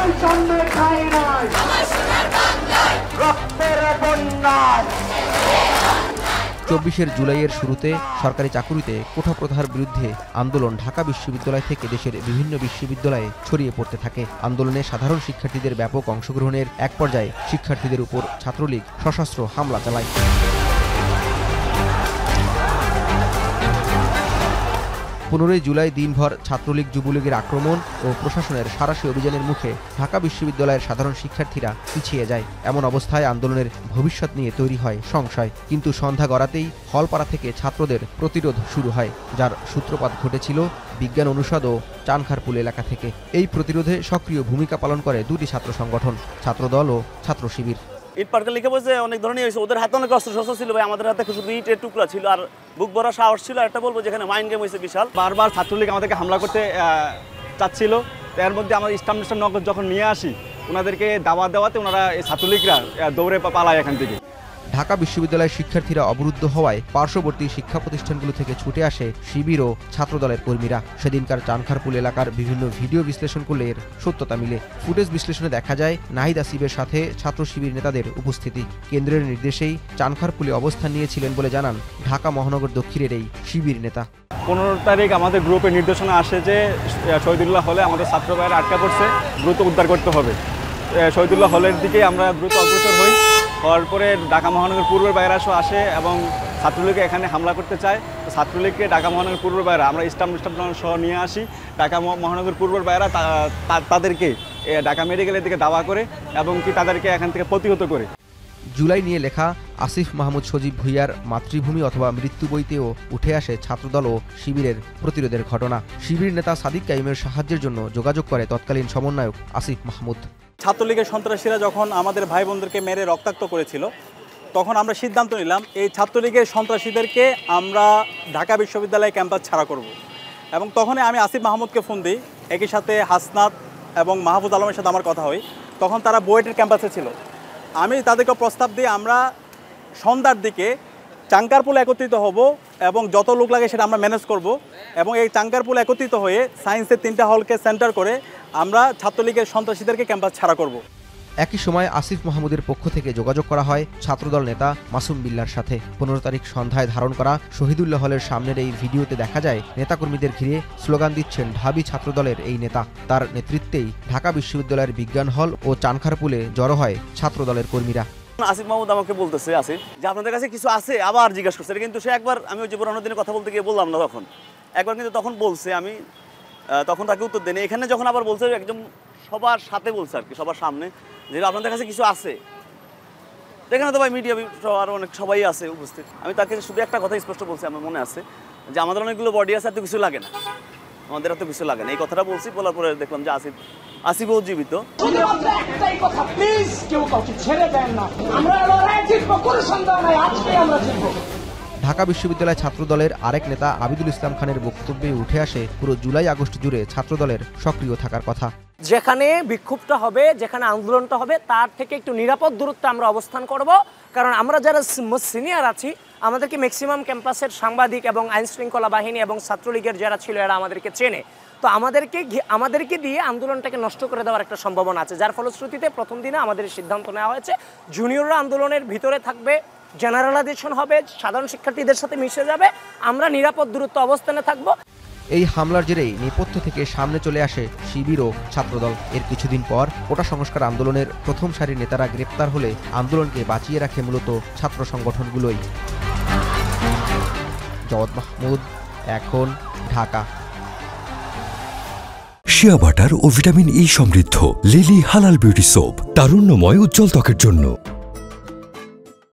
বৈষম্যের ঠাঁই নাই, রক্তের বন্যায়। 24 জুলাইয়ের শুরুতে সরকারি চাকুরিতে কোঠা প্রথার বিরুদ্ধে আন্দোলন ঢাকা বিশ্ববিদ্যালয় থেকে দেশের বিভিন্ন বিশ্ববিদ্যালয়ে ছড়িয়ে পড়তে থাকে। আন্দোলনে সাধারণ শিক্ষার্থীদের ব্যাপক অংশগ্রহণের এক পর্যায়ে শিক্ষার্থীদের উপর ছাত্রলীগ সশস্ত্র হামলা চালায়। 15 জুলাই দিনভর ছাত্রলীগ যুবলীগের আক্রমণ ও প্রশাসনের সাঁড়াশি অভিযানের মুখে ঢাকা বিশ্ববিদ্যালয়ের সাধারণ শিক্ষার্থীরা পিছিয়ে যায়। এমন অবস্থায় আন্দোলনের ভবিষ্যৎ নিয়ে তৈরি হয় সংশয়। কিন্তু সন্ধ্যা গড়াতেই হলপাড়া থেকে ছাত্রদের প্রতিরোধ শুরু হয়, যার সূত্রপাত ঘটেছিল বিজ্ঞান অনুষদ ও চানখারপুল এলাকা থেকে। এই প্রতিরোধে সক্রিয় ভূমিকা পালন করে দুটি ছাত্র সংগঠন, ছাত্রদল ও ছাত্র শিবির। ইট পাটকা লিখে বসে অনেক ধরনের হয়েছে, ওদের হাতে অনেক অস্ত্র শস্ত্র ছিল ভাই, আমাদের হাতে শুধু ইটের টুকরা ছিল আর বুক ভরা সাহস ছিল। একটা বলবো যেখানে মাইন্ড গেম হয়েছে বিশাল। বারবার ছাত্রলীগ আমাদেরকে হামলা করতে চাচ্ছিল, এর মধ্যে আমরা ইসলাম নগর যখন নিয়ে আসি ওনাদেরকে দাওয়া দেওয়াতে ওনারা এই ছাত্রলীগরা দৌড়ে পালায় এখান থেকে। ঢাকা বিশ্ববিদ্যালয়ের শিক্ষার্থীরা অবরুদ্ধ হওয়ায় পার্শ্ববর্তী শিক্ষা প্রতিষ্ঠানগুলো থেকে ছুটে আসে শিবির ও ছাত্রদলের কর্মীরা। সেদিনকার চানখারপুল এলাকার বিভিন্ন ভিডিও বিশ্লেষণ করলে এর সত্যতা মিলে। ফুটেজ বিশ্লেষণে দেখা যায় নাহিদ আসিফের সাথে ছাত্র শিবির নেতাদের উপস্থিতি। কেন্দ্রের নির্দেশেই চানখারপুলে অবস্থান নিয়েছিলেন বলে জানান ঢাকা মহানগর দক্ষিণের এই শিবির নেতা। 15 তারিখ আমাদের গ্রুপে নির্দেশনা আসে যে শহীদুল্লাহ হলে আমাদের ছাত্র ভাইয়েরা আটকা পড়ছে, দ্রুত উদ্ধার করতে হবে। শহীদুল্লাহ হলের দিকে আমরা দ্রুত অগ্রসর হই। হওয়ার পরে ঢাকা মহানগর পূর্বের বাইরা আসে এবং ছাত্রলীগকে এখানে হামলা করতে চায়। ছাত্রলীগকে ঢাকা মহানগর পূর্বের বাইরা আমরা স্টাম্প সহ নিয়ে আসি। ঢাকা মহানগর পূর্বের বাইরা তাদেরকে ঢাকা মেডিকেলের দিকে দাওয়া করে এবং কি তাদেরকে এখান থেকে প্রতিহত করে। জুলাই নিয়ে লেখা আসিফ মাহমুদ সজীব ভুইয়ার মাতৃভূমি অথবা মৃত্যু বইতেও উঠে আসে ছাত্রদল ও শিবিরের প্রতিরোধের ঘটনা। শিবির নেতা সাদিক কাইমের সাহায্যের জন্য যোগাযোগ করে তৎকালীন সমন্বয়ক আসিফ মাহমুদ। ছাত্রলীগের সন্ত্রাসীরা যখন আমাদের ভাই বোনদেরকে মেরে রক্তাক্ত করেছিল, তখন আমরা সিদ্ধান্ত নিলাম এই ছাত্রলীগের সন্ত্রাসীদেরকে আমরা ঢাকা বিশ্ববিদ্যালয়ে ক্যাম্পাস ছাড়া করব। এবং তখনই আমি আসিফ মাহমুদকে ফোন দিই, একই সাথে হাসনাত এবং মাহফুজ আলমের সাথে আমার কথা হয়। তখন তারা বুয়েটের ক্যাম্পাসে ছিল। আমি তাদেরকে প্রস্তাব দিই আমরা সন্ধ্যার দিকে চাঙ্কারপুল একত্রিত হব এবং যত লোক লাগে সেটা আমরা ম্যানেজ করব। এবং এই চাঙ্কারপুল একত্রিত হয়ে সায়েন্সের 3টা হলকে সেন্টার করে আমরা ছাত্রলীগের সন্ত্রাসীদেরকে ক্যাম্পাস ছাড়া করব। একই সময় আসিফ মাহমুদের পক্ষ থেকে যোগাযোগ করা হয় ছাত্রদল নেতা মাসুম বিল্লার সাথে। 15 তারিখ সন্ধ্যায় ধারণ করা শহীদুল্লাহ হলের সামনের এই ভিডিওতে দেখা যায় নেতাকর্মীদের ঘিরে স্লোগান দিচ্ছেন ঢাবি ছাত্রদলের এই নেতা। তার নেতৃত্বেই ঢাকা বিশ্ববিদ্যালয়ের বিজ্ঞান হল ও চানখারপুলে জড়ো হয় ছাত্রদলের কর্মীরা। আসিফ মাহমুদ আমাকে বলতেছে আসিফ যে আপনাদের কাছে কিছু আছে, আবার জিজ্ঞাসা করছে। কিন্তু সে একবার আমি ওই যে পুরোনো দিনে কথা বলতে গিয়ে বললাম না, তখন একবার কিন্তু তখন বলছে, আমি তখন তাকে উত্তর দেনি। এখানে যখন আবার বলছে একদম সবার সাথে বলছে আর কি, সবার সামনে, যে আপনাদের কাছে কিছু আছে। এখানে তো ভাই মিডিয়া আর অনেক সবাই আছে উপস্থিত। আমি তাকে শুধু একটা কথা স্পষ্ট বলছি, আমার মনে আছে যে আমাদের অনেকগুলো বডি আছে, এত কিছু লাগে না, আমাদের এত কিছু লাগে না। এই কথাটা বলছি, বলার পরে দেখলাম যে আসিফও জীবিত। ঢাকা বিশ্ববিদ্যালয় ছাত্রদলের আরেক নেতা আবিদুল ইসলাম খানের বক্তব্যে উঠে আসে পুরো জুলাই আগস্ট জুড়ে ছাত্রদলের সক্রিয় থাকার কথা। যেখানে বিক্ষোভটা হবে, যেখানে আন্দোলনটা হবে, তার থেকে একটু নিরাপদ দূরত্বে আমরা অবস্থান করব। কারণ আমরা যারা সিনিয়র আছি, আমাদেরকে ম্যাক্সিমাম ক্যাম্পাসের সাংবাদিক এবং আইনশৃঙ্খলা বাহিনী এবং ছাত্রলীগের যারা ছিল এরা আমাদেরকে চেনে। তো আমাদেরকে দিয়ে আন্দোলনটাকে নষ্ট করে দেওয়ার একটা সম্ভাবনা আছে, যার ফলশ্রুতিতে প্রথম দিনে আমাদের সিদ্ধান্ত নেওয়া হয়েছে জুনিয়ররা আন্দোলনের ভিতরে থাকবে, জেনারেলাইজেশন হবে, সাধারণ শিক্ষার্থীদের সাথে মিশে যাবে, আমরা নিরাপদ দূরত্ব অবস্থানে থাকব। এই হামলার জেরেই নেপথ্য থেকে সামনে চলে আসে শিবির ও ছাত্রদল। এর কিছুদিন পর কোটা সংস্কার আন্দোলনের প্রথম সারির নেতারা গ্রেপ্তার হলে আন্দোলনকে বাঁচিয়ে রাখে মূলত ছাত্র সংগঠনগুলোই। জওয়াদ মাহমুদ, এখন, ঢাকা। শিয়া বাটার ও ভিটামিন ই সমৃদ্ধ লিলি হালাল বিউটি সোপ, তারুণ্যময় উজ্জ্বল ত্বকের জন্য।